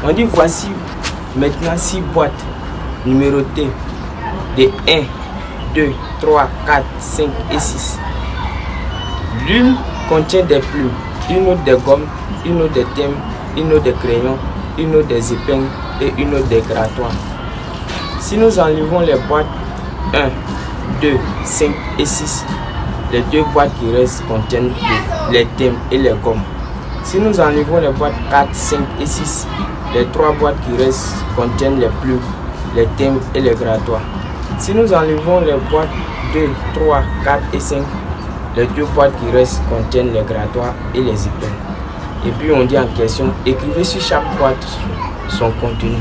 On dit voici maintenant 6 boîtes numérotées de 1, 2, 3, 4, 5 et 6. L'une contient des plumes, une autre des gommes, une autre des thèmes, une autre des crayons, une autre des épingles et une autre des grattoirs. Si nous enlevons les boîtes 1, 2, 5 et 6, les 2 boîtes qui restent contiennent les thèmes et les gommes. Si nous enlevons les boîtes 4, 5 et 6, les 3 boîtes qui restent contiennent les plumes, les thèmes et les grattoirs. Si nous enlevons les boîtes 2, 3, 4 et 5, les 2 boîtes qui restent contiennent les grattoirs et les épingles. Et puis on dit en question, écrivez sur chaque boîte son contenu.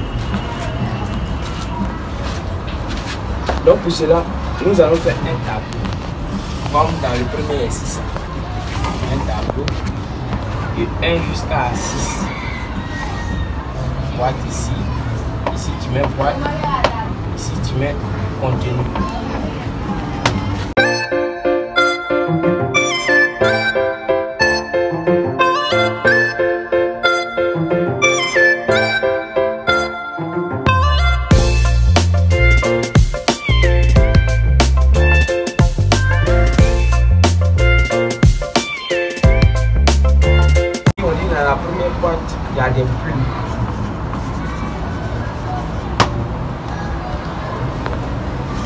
Donc pour cela, nous allons faire un tableau. Comme dans le premier exercice. Un tableau de 1 jusqu'à 6. Boîte ici. Ici tu mets boîte. Ici tu mets contenu. La première boîte, il y a des plumes.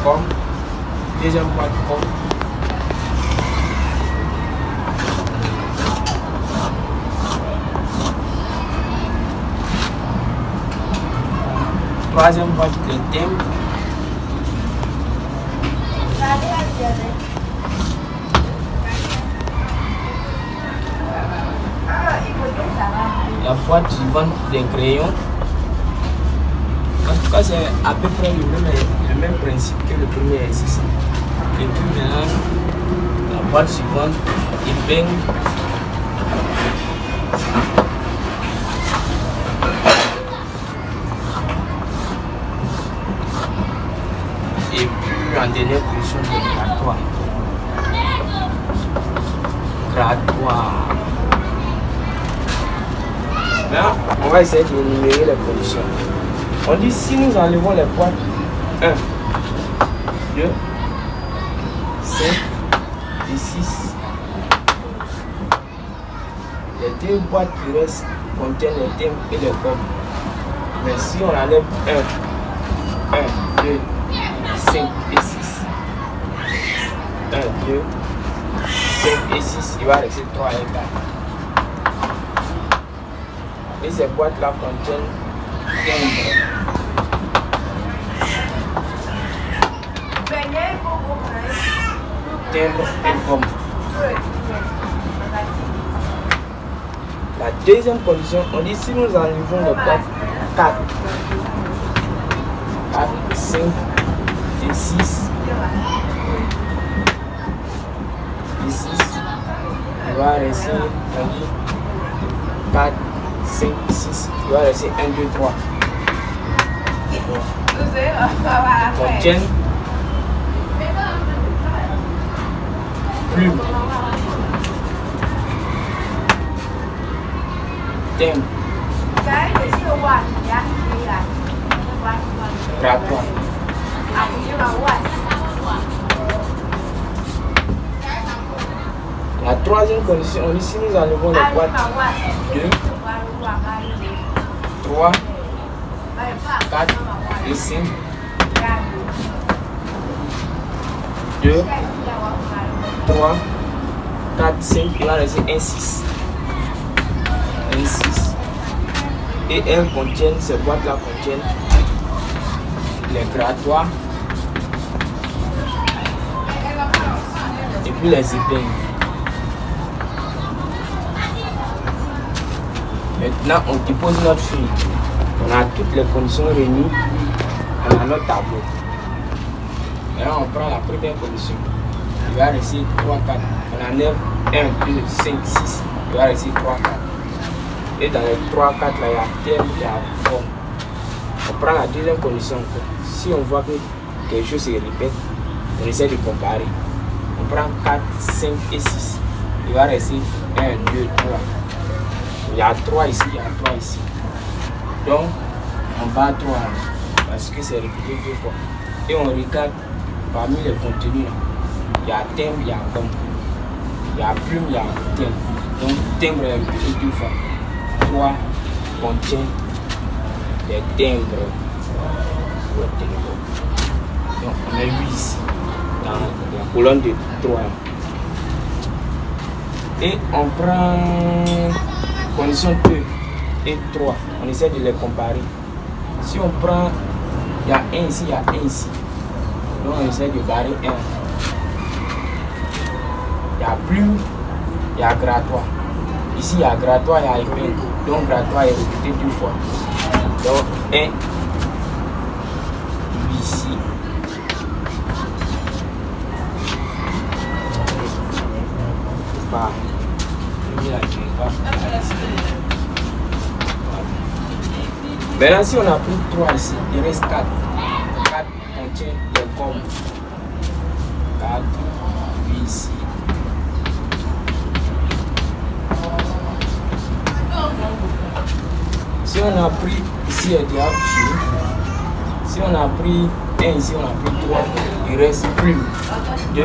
Comme. Deuxième boîte, comme. Troisième boîte, le thème. La boîte suivante des crayons. En tout cas, c'est à peu près le même principe que le premier exercice. Et puis maintenant, la boîte suivante, épingle. Et puis en dernière position, le grattoir. Grattoir. Là, on va essayer de énumérer les positions. On dit si nous enlevons les boîtes 1, 2, 5 et 6, les 2 boîtes qui restent contiennent les thèmes et les gommes. Mais si on enlève 1, 2, 5 et 6, 1, 2, 5 et 6, il va rester 3 et 4. Et ces boîtes-là contiennent timbre et gomme. La deuxième condition, on dit si nous enlevons les boîtes 4, 5 et 6, il va rester, on dit 4, 5, 6, il va rester 1, 2, 3. Contiennent plume, thème, grattoir. La troisième condition, on dit si nous enlevons les boîtes 2, 3, 4 et 5, 2, 3, 4, 5, il va rester 1, 6. 1, 6. Et elles contiennent, ces boîtes-là contiennent les grattoirs et puis les épingles. Maintenant, on dépose notre feuille. On a toutes les conditions réunies. On a notre tableau. Maintenant, on prend la première condition. Il va rester 3, 4. On enlève 1, 2, 5, 6. Il va rester 3, 4. Et dans les 3, 4, là, il y a terme, il y a forme. On prend la deuxième condition. Si on voit que quelque chose se répète, on essaie de comparer. On prend 4, 5 et 6. Il va rester 1, 2, 3. Il y a 3 ici, il y a 3 ici. Donc, on bat 3 parce que c'est répété 2 fois. Et on regarde parmi les contenus. Il y a thème, il y a gomme. Il y a plume, il y a thème. Donc, timbre est répété 2 fois. 3 contient des timbres. Donc, on met 8 ici, dans la colonne de 3. Et on prend condition 2 et 3. On essaie de les comparer. Si on prend, il y a 1 ici, il y a 1 ici. Donc, on essaie de barrer 1. Il y a plume, il y a grattoir. Ici, il y a grattoir, il y a épingle. Donc, grattoir est répété 2 fois. Donc, 1, 8 ici. Par. Maintenant, si on a pris 3 ici, il reste 4. 4 contient des gommes. 4, 8 ici. Si on a pris ici, il y a déjà fini. Si on a pris 1 ici, on a pris 3, il reste plus 2.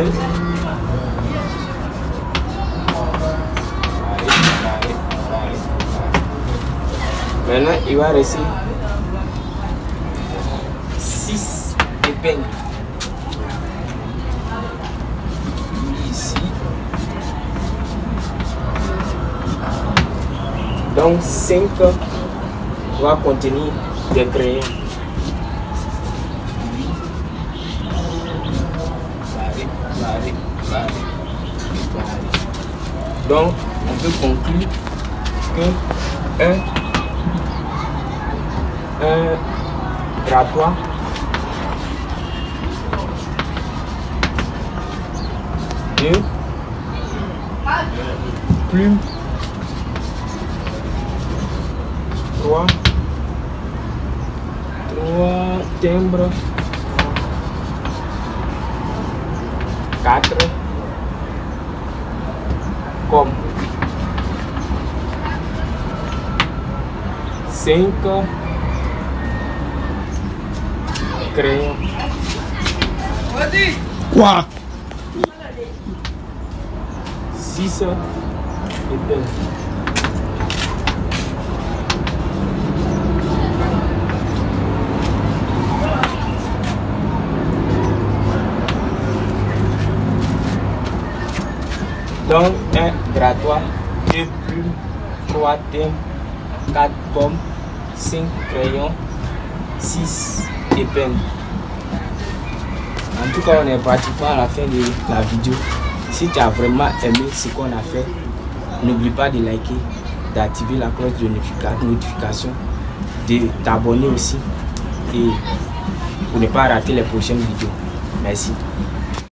Maintenant, il va rester 6 épingles. Ici. Donc 5 va contenir des crayons. Donc, on peut conclure que un grattoir deux plumes 3 timbres 4 comme 5 crayons. Quoi? 6 épingles. Donc, un grattoir, 2 plumes, 3 timbres, 4 pommes, 5 crayons, 6 épingles. En tout cas, on est pratiquement à la fin de la vidéo. Si tu as vraiment aimé ce qu'on a fait, n'oublie pas de liker, d'activer la cloche de notification, de t'abonner aussi et pour ne pas rater les prochaines vidéos. Merci.